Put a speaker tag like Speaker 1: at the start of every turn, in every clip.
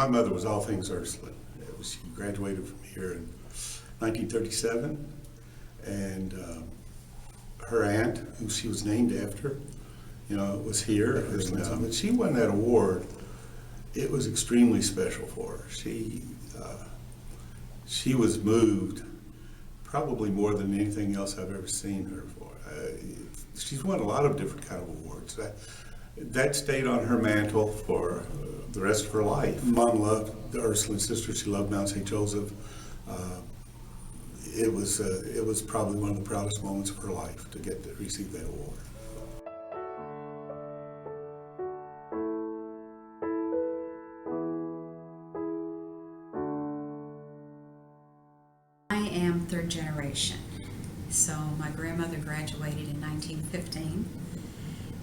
Speaker 1: my mother was all things Ursuline. She graduated from here in 1937, and her aunt, who she was named after, was here. And when she won that award, it was extremely special for her. She was moved probably more than anything else I've ever seen her for. She's won a lot of different kind of awards. That stayed on her mantle for the rest of her life. Mom loved the Ursuline sisters. She loved Mount St. Joseph. It was probably one of the proudest moments of her life to get to receive that award.
Speaker 2: I am third generation. So my grandmother graduated in 1915,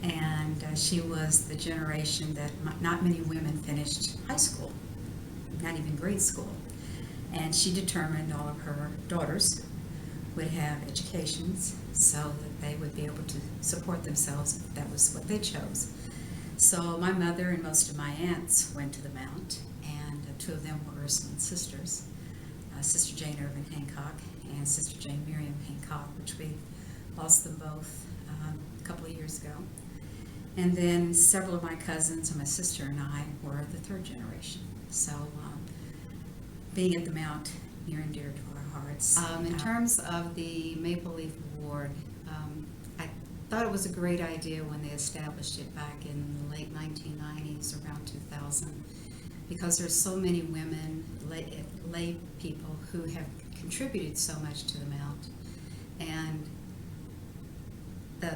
Speaker 2: and she was the generation that not many women finished high school, not even grade school. And she determined all of her daughters would have educations so that they would be able to support themselves if that was what they chose. So my mother and most of my aunts went to the Mount, and two of them were Ursuline sisters, Sister Jane Irvin Hancock and Sister Jane Miriam Hancock, which we lost them both a couple of years ago. And then several of my cousins and my sister and I were the third generation. So being at the Mount, near and dear to our hearts. In terms of the Maple Leaf Award, I thought it was a great idea when they established it back in the late 1990s, around 2000, because there's so many women, lay people, who have contributed so much to the Mount. And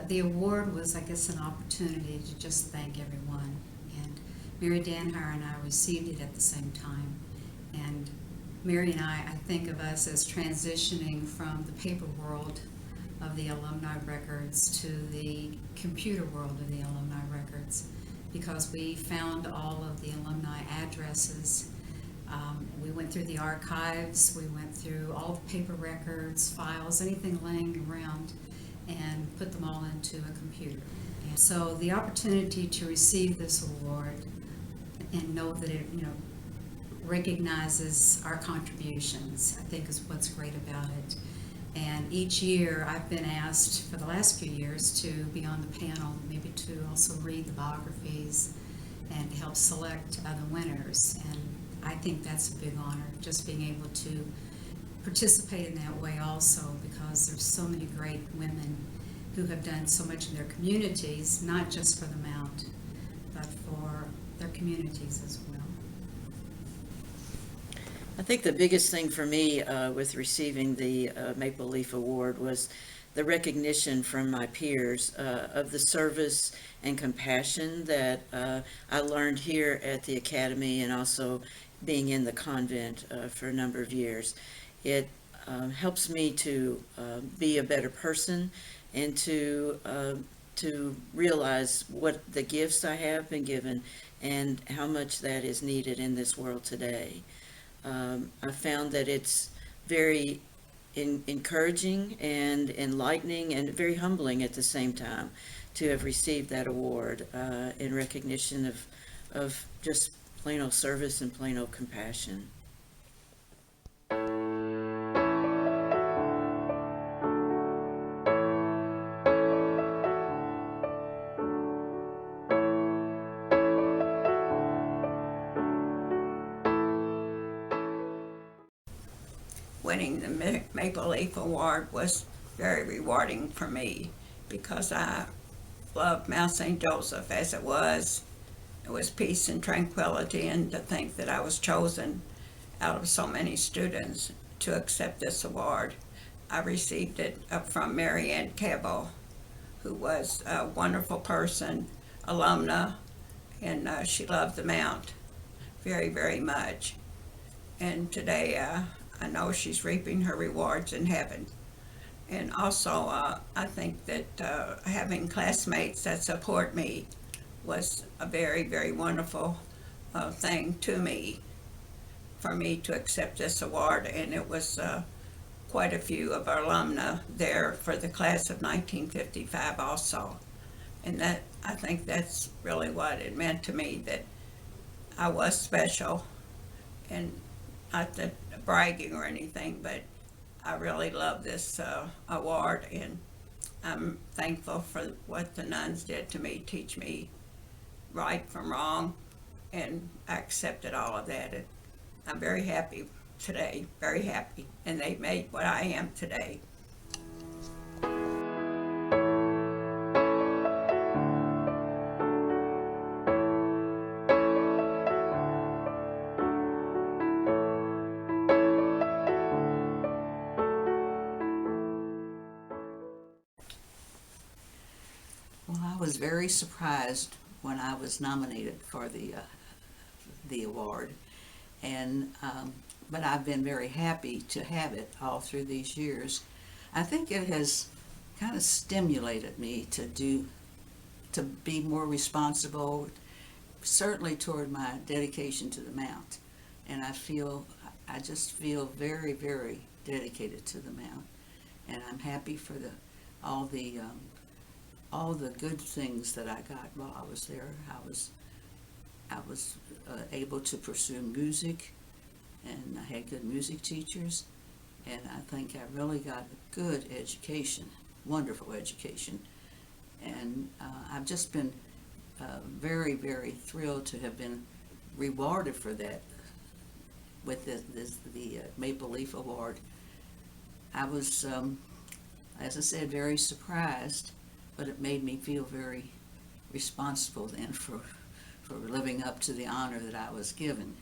Speaker 2: the award was, I guess, an opportunity to just thank everyone. And Mary Danhire and I received it at the same time. And Mary and I think of us as transitioning from the paper world of the alumni records to the computer world of the alumni records, because we found all of the alumni addresses. We went through the archives, we went through all the paper records, files, anything laying around, and put them all into a computer. And so the opportunity to receive this award and know that it, recognizes our contributions, I think is what's great about it. And each year I've been asked for the last few years to be on the panel, maybe to also read the biographies and help select other winners. And I think that's a big honor, just being able to participate in that way also, because there's so many great women who have done so much in their communities, not just for the Mount, but for their communities as well.
Speaker 3: I think the biggest thing for me with receiving the Maple Leaf Award was the recognition from my peers of the service and compassion that I learned here at the Academy, and also being in the convent for a number of years. It helps me to be a better person, and to realize what the gifts I have been given and how much that is needed in this world today. I found that it's very encouraging and enlightening and very humbling at the same time to have received that award in recognition of just plain old service and plain old compassion.
Speaker 4: Winning the Maple Leaf Award was very rewarding for me, because I loved Mount St. Joseph as it was. It was peace and tranquility, and to think that I was chosen out of so many students to accept this award. I received it from Mary Ann Cabell, who was a wonderful person, alumna, and she loved the Mount very, very much. And today I know she's reaping her rewards in heaven. And also, I think that having classmates that support me was a very, very wonderful thing to me, for me to accept this award. And it was quite a few of our alumna there for the class of 1955 also. And that, I think that's really what it meant to me, that I was special, and not that bragging or anything, but I really love this award, and I'm thankful for what the nuns did to me, teach me right from wrong, and I accepted all of that. I'm very happy today, very happy, and they made what I am today.
Speaker 5: Well, I was very surprised when I was nominated for the award, and but I've been very happy to have it all through these years. I think it has kind of stimulated me to be more responsible, certainly toward my dedication to the Mount, and I just feel very, very dedicated to the Mount, and I'm happy for all the good things that I got while I was there. I was able to pursue music, and I had good music teachers, and I think I really got a good education, wonderful education, and I've just been very, very thrilled to have been rewarded for that with the Maple Leaf Award. I was, as I said, very surprised, but it made me feel very responsible then for living up to the honor that I was given.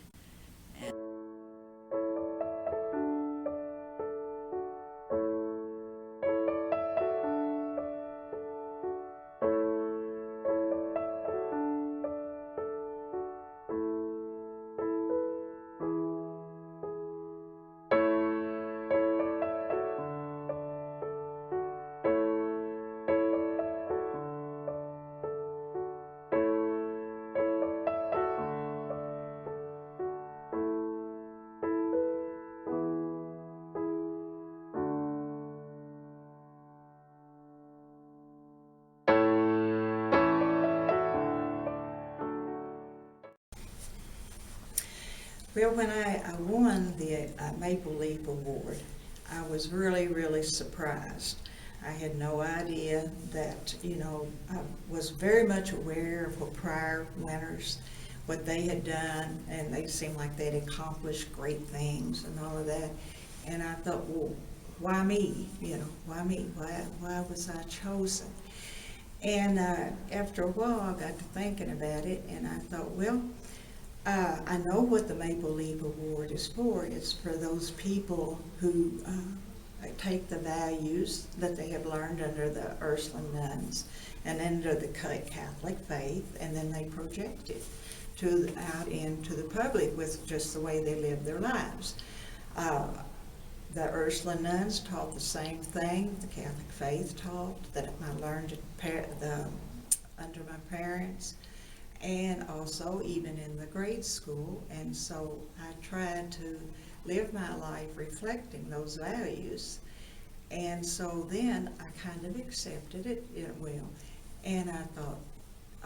Speaker 6: Well, when I won the Maple Leaf Award, I was really, really surprised. I had no idea that, I was very much aware of what prior winners, what they had done, and they seemed like they'd accomplished great things and all of that. And I thought, well, why me? Why me? Why was I chosen? And after a while, I got to thinking about it, and I thought, well, I know what the Maple Leaf Award is for. It's for those people who take the values that they have learned under the Ursuline nuns and under the Catholic faith, and then they project it out into the public with just the way they live their lives. The Ursuline nuns taught the same thing the Catholic faith taught, that I learned under my parents, and also even in the grade school. And so I tried to live my life reflecting those values. And so then I kind of accepted it, and I thought,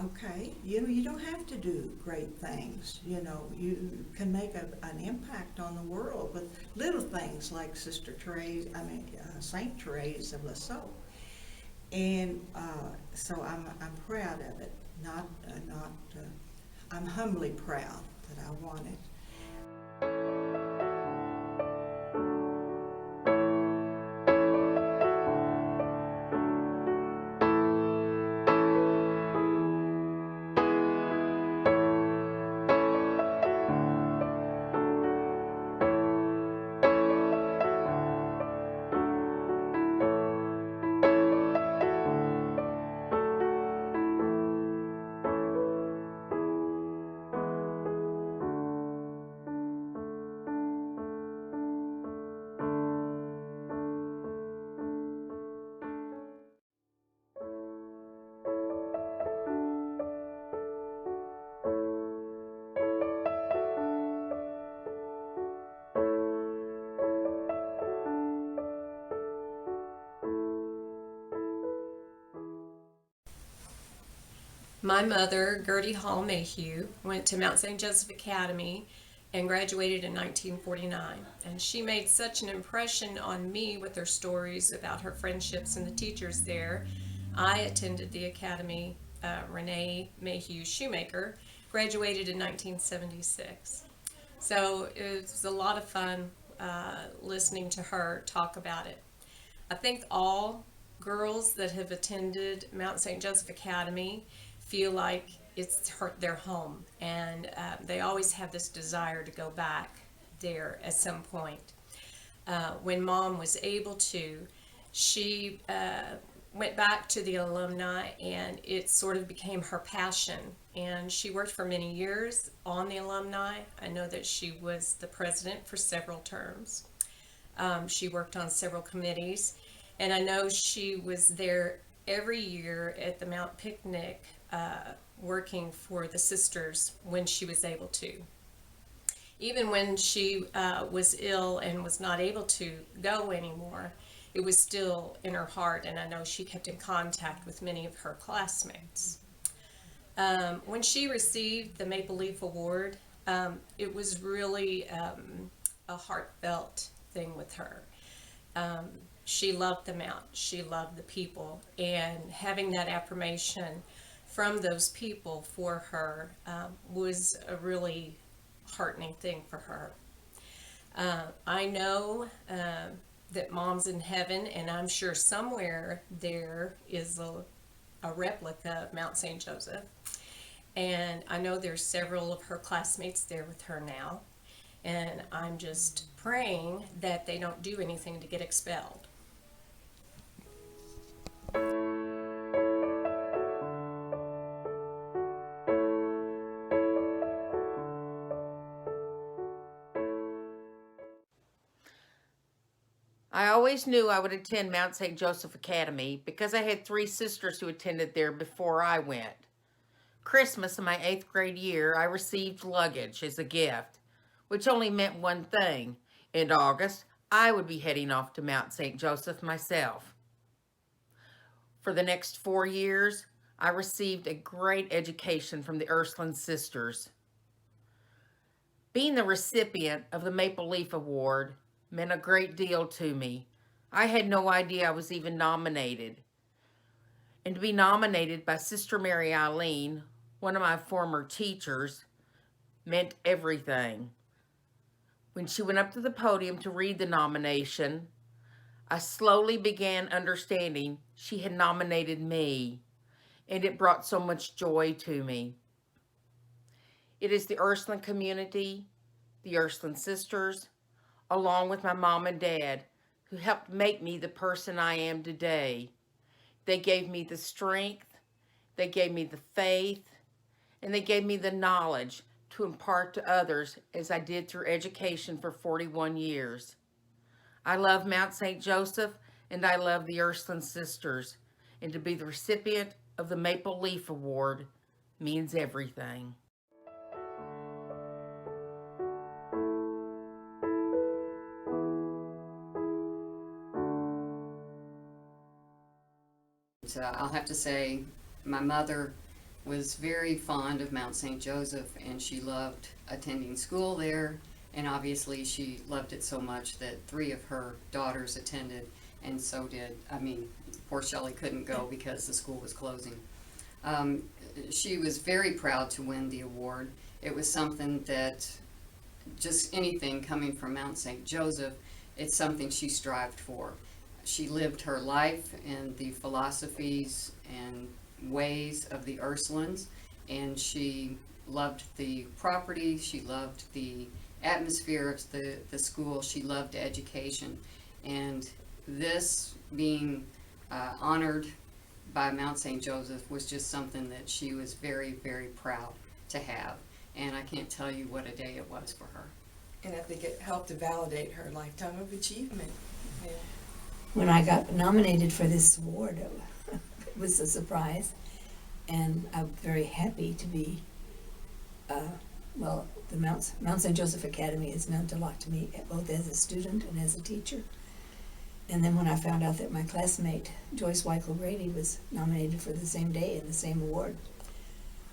Speaker 6: okay, you don't have to do great things. You can make an impact on the world with little things like Saint Therese of Lisieux. And so I'm proud of it. I'm humbly proud that I won it.
Speaker 7: My mother, Gertie Mayhew, went to Mount St. Joseph Academy and graduated in 1949. And she made such an impression on me with her stories about her friendships and the teachers there. I attended the academy. Renee Mayhew Shoemaker graduated in 1976. So it was a lot of fun listening to her talk about it. I think all girls that have attended Mount St. Joseph Academy feel like it's their home, and they always have this desire to go back there at some point. When Mom was able to, she went back to the alumni, and it sort of became her passion. And she worked for many years on the alumni. I know that she was the president for several terms. She worked on several committees, and I know she was there every year at the Mount Picnic working for the sisters when she was able to. Even when she was ill and was not able to go anymore, it was still in her heart, and I know she kept in contact with many of her classmates. When she received the Maple Leaf Award, it was really a heartfelt thing with her. She loved the Mount, she loved the people, and having that affirmation from those people for her was a really heartening thing for her. I know that Mom's in heaven, and I'm sure somewhere there is a replica of Mount St. Joseph. And I know there's several of her classmates there with her now. And I'm just praying that they don't do anything to get expelled.
Speaker 8: I always knew I would attend Mount St. Joseph Academy because I had 3 sisters who attended there before I went. Christmas in my 8th grade year, I received luggage as a gift, which only meant one thing. In August, I would be heading off to Mount St. Joseph myself. For the next 4 years, I received a great education from the Ursuline sisters. Being the recipient of the Maple Leaf Award meant a great deal to me. I had no idea I was even nominated. And to be nominated by Sister Mary Eileen, one of my former teachers, meant everything. When she went up to the podium to read the nomination, I slowly began understanding she had nominated me, and it brought so much joy to me. It is the Ursuline community, the Ursuline sisters, along with my mom and dad, who helped make me the person I am today. They gave me the strength, they gave me the faith, and they gave me the knowledge to impart to others as I did through education for 41 years. I love Mount St. Joseph, and I love the Ursuline sisters, and to be the recipient of the Maple Leaf Award means everything.
Speaker 9: So I'll have to say my mother was very fond of Mount St. Joseph, and she loved attending school there, and obviously she loved it so much that 3 of her daughters attended, and so did, poor Shelley couldn't go because the school was closing. She was very proud to win the award. It was something that, just anything coming from Mount St. Joseph, it's something she strived for. She lived her life in the philosophies and ways of the Ursulines, and she loved the property, she loved the atmosphere of the school, she loved education. And this being honored by Mount St. Joseph was just something that she was very, very proud to have. And I can't tell you what a day it was for her.
Speaker 10: And I think it helped to validate her lifetime of achievement. Yeah.
Speaker 11: When I got nominated for this award, it was a surprise, and I'm very happy to be, the Mount St. Joseph Academy has meant a lot to me, both as a student and as a teacher. And then when I found out that my classmate, Joyce Weikel Grady, was nominated for the same day and the same award,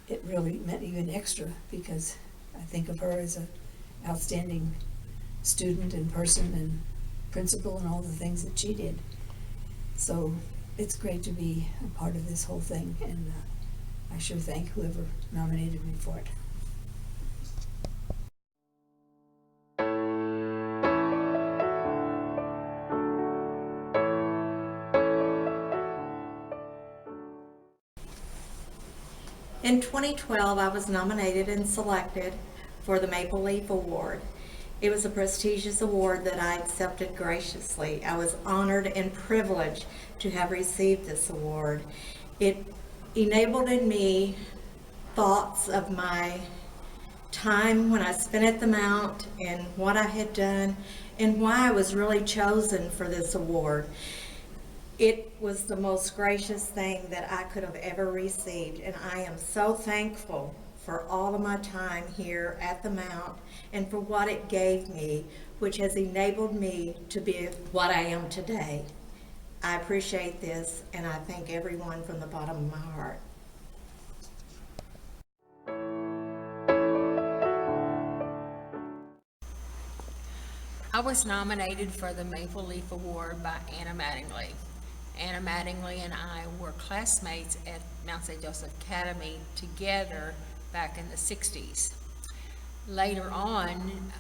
Speaker 11: it really meant even extra, because I think of her as outstanding student and person and principal and all the things that she did. So it's great to be a part of this whole thing, and I sure thank whoever nominated me for it.
Speaker 12: In 2012, I was nominated and selected for the Maple Leaf Award. It was a prestigious award that I accepted graciously. I was honored and privileged to have received this award. It enabled in me thoughts of my time when I spent at the Mount and what I had done and why I was really chosen for this award. It was the most gracious thing that I could have ever received, and I am so thankful for all of my time here at the Mount and for what it gave me, which has enabled me to be what I am today. I appreciate this, and I thank everyone from the bottom of my heart.
Speaker 13: I was nominated for the Maple Leaf Award by Anna Mattingly. Anna Mattingly and I were classmates at Mount St. Joseph Academy together back in the 60s. Later on,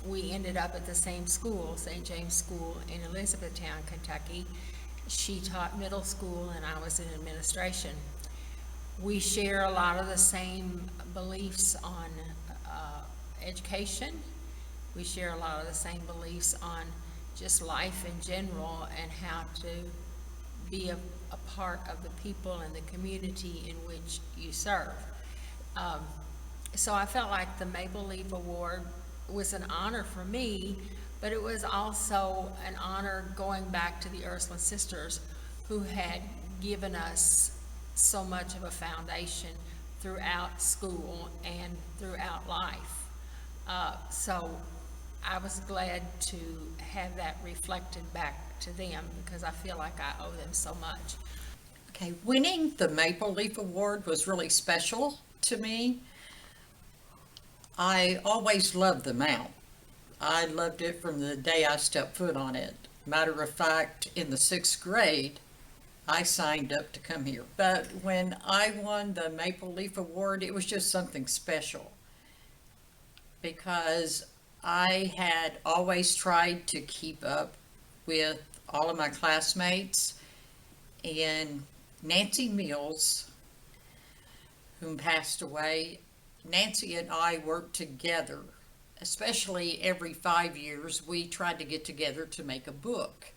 Speaker 13: we ended up at the same school, St. James School in Elizabethtown, Kentucky. She taught middle school and I was in administration. We share a lot of the same beliefs on education. We share a lot of the same beliefs on just life in general and how to be a part of the people and the community in which you serve. So I felt like the Maple Leaf Award was an honor for me, but it was also an honor going back to the Ursuline Sisters, who had given us so much of a foundation throughout school and throughout life. So I was glad to have that reflected back to them because I feel like I owe them so much.
Speaker 14: Okay, winning the Maple Leaf Award was really special to me. I always loved the Mount. I loved it from the day I stepped foot on it. Matter of fact, in the 6th grade, I signed up to come here. But when I won the Maple Leaf Award, it was just something special because I had always tried to keep up with all of my classmates, and Nancy Mills, whom passed away, Nancy and I worked together, especially every 5 years. We tried to get together to make a book,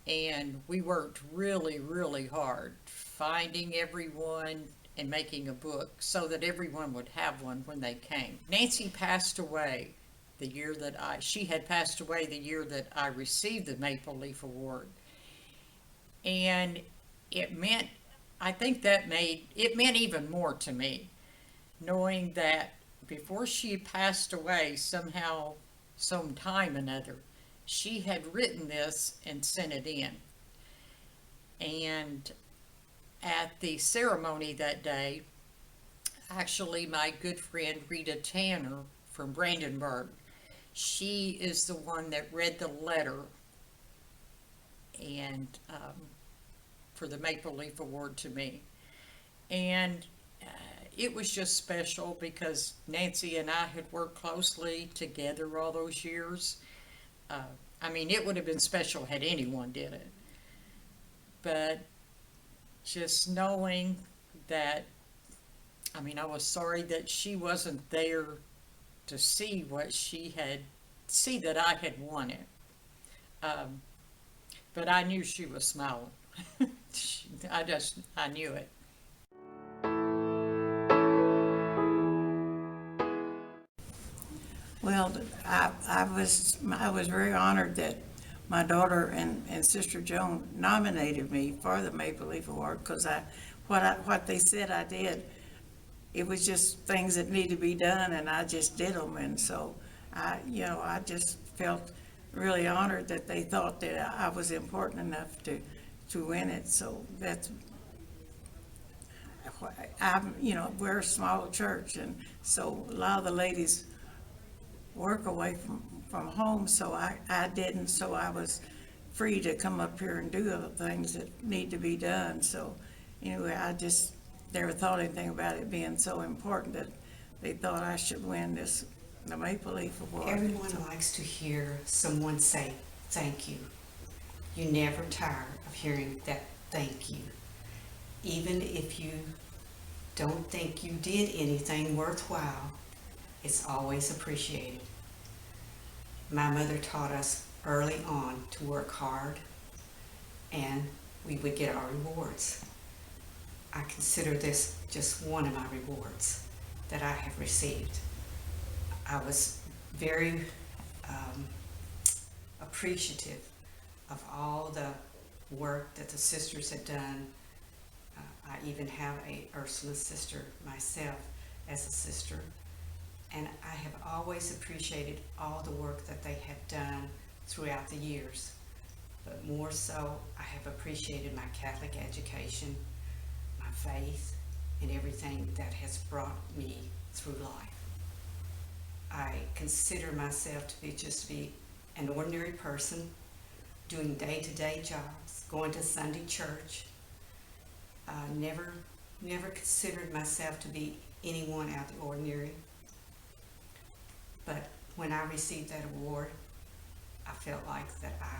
Speaker 14: and we worked really, really hard finding everyone and making a book so that everyone would have one when they came. Nancy passed away the year that she had passed away the year that I received the Maple Leaf Award. And it meant, I think that it meant even more to me, knowing that before she passed away, somehow, sometime or another, she had written this and sent it in. And at the ceremony that day, actually my good friend Rita Tanner from Brandenburg, she is the one that read the letter and for the Maple Leaf Award to me. And it was just special because Nancy and I had worked closely together all those years. I mean, it would have been special had anyone did it. But just knowing that, I mean, I was sorry that she wasn't there to see that I had won it. But I knew she was smiling. I knew it.
Speaker 4: Well, I was very honored that my daughter and Sister Joan nominated me for the Maple Leaf Award because what they said I did, it was just things that need to be done, and I just did them. And so I just felt really honored that they thought that I was important enough to win it. So that's, we're a small church, and so a lot of the ladies work away from home, so I didn't, so I was free to come up here and do the things that need to be done. So anyway, I just never thought anything about it being so important that they thought I should win the Maple Leaf Award.
Speaker 15: Everyone likes to hear someone say thank you. You never tire of hearing that thank you. Even if you don't think you did anything worthwhile, it's always appreciated. My mother taught us early on to work hard, and we would get our rewards. I consider this just one of my rewards that I have received. I was very appreciative of all the work that the sisters had done. I even have a Ursula sister myself as a sister, and I have always appreciated all the work that they have done throughout the years. But more so, I have appreciated my Catholic education, my faith, and everything that has brought me through life. I consider myself to be an ordinary person, doing day-to-day jobs, going to Sunday church. Never considered myself to be anyone out of the ordinary. But when I received that award, I felt like that I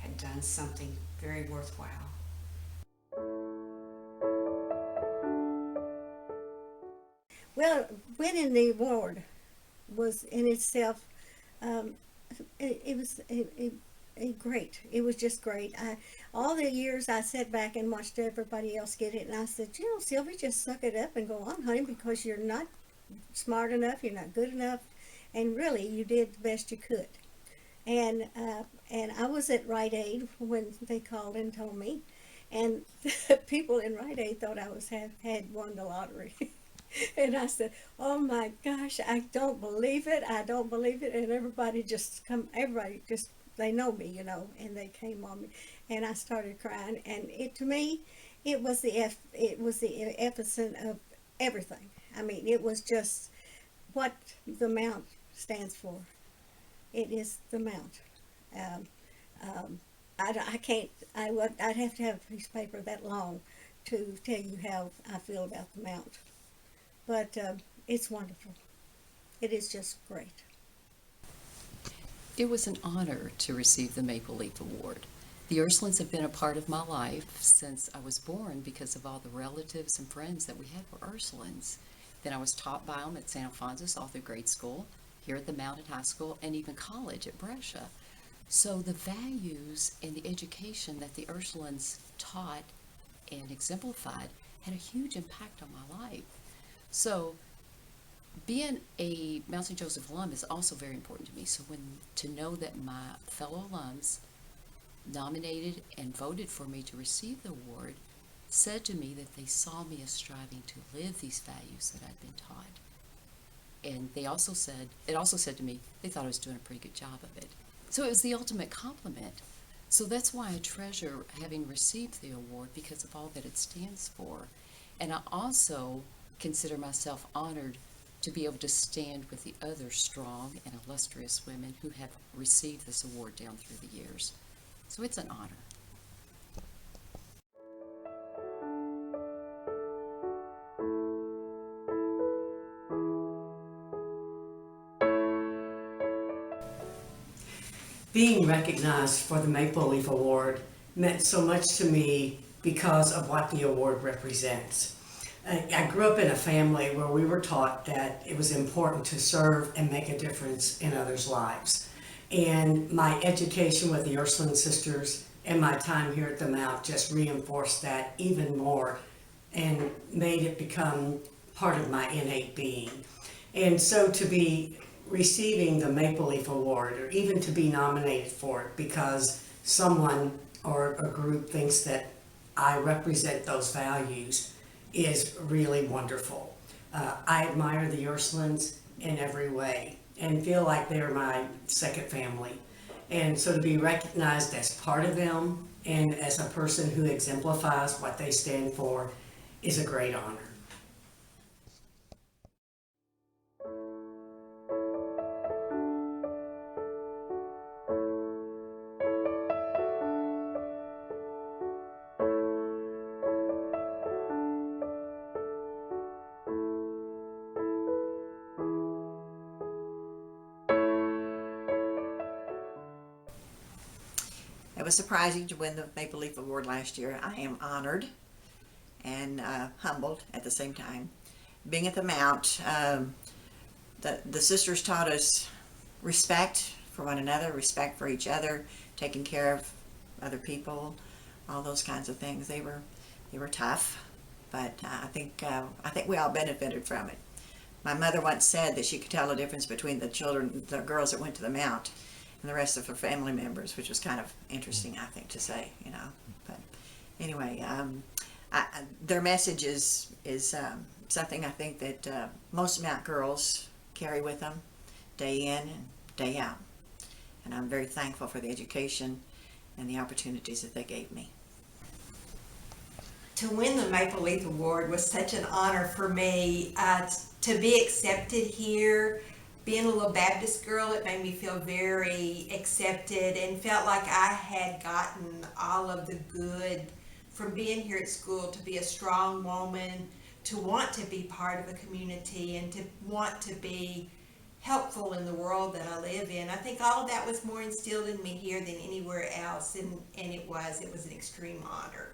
Speaker 15: had done something very worthwhile.
Speaker 16: Well, winning the award was in itself, it was great. It was just great. All the years I sat back and watched everybody else get it, and I said, you know, Sylvie, just suck it up and go on, honey, because you're not smart enough, you're not good enough, and really, you did the best you could. And I was at Rite Aid when they called and told me, and people in Rite Aid thought I had won the lottery. And I said, oh my gosh, I don't believe it, and everybody just, they know me, you know, and they came on me, and I started crying, and to me, it was the epicenter of everything. I mean, it was just what the Mount stands for. It is the Mount. I'd have to have a piece of paper that long to tell you how I feel about the Mount. But it's wonderful. It is just great.
Speaker 17: It was an honor to receive the Maple Leaf Award. The Ursulines have been a part of my life since I was born because of all the relatives and friends that we had were Ursulines. Then I was taught by them at St. Alphonsus all through grade school, here at the Mountain High School, and even college at Brescia. So the values and the education that the Ursulines taught and exemplified had a huge impact on my life. So being a Mount St. Joseph alum is also very important to me. So to know that my fellow alums nominated and voted for me to receive the award said to me that they saw me as striving to live these values that I'd been taught. And it also said to me they thought I was doing a pretty good job of it. So it was the ultimate compliment. So that's why I treasure having received the award, because of all that it stands for. And I also consider myself honored to be able to stand with the other strong and illustrious women who have received this award down through the years. So it's an honor.
Speaker 15: Being recognized for the Maple Leaf Award meant so much to me because of what the award represents. I grew up in a family where we were taught that it was important to serve and make a difference in others' lives. And my education with the Ursuline Sisters and my time here at the Mount just reinforced that even more and made it become part of my innate being. And so to be receiving the Maple Leaf Award, or even to be nominated for it because someone or a group thinks that I represent those values, is really wonderful. I admire the Ursulines in every way and feel like they're my second family. And so to be recognized as part of them and as a person who exemplifies what they stand for is a great honor.
Speaker 18: It was surprising to win the Maple Leaf Award last year. I am honored and humbled at the same time. Being at the Mount, the sisters taught us respect for one another, respect for each other, taking care of other people, all those kinds of things. They were tough, but I think we all benefited from it. My mother once said that she could tell the difference between the girls that went to the Mount and the rest of her family members, which was kind of interesting, I think, to say, But anyway, their message is something I think that most Mount girls carry with them day in and day out. And I'm very thankful for the education and the opportunities that they gave me.
Speaker 19: To win the Maple Leaf Award was such an honor for me. To be accepted here, being a little Baptist girl, it made me feel very accepted and felt like I had gotten all of the good from being here at school, to be a strong woman, to want to be part of a community, and to want to be helpful in the world that I live in. I think all of that was more instilled in me here than anywhere else, and it was an extreme honor.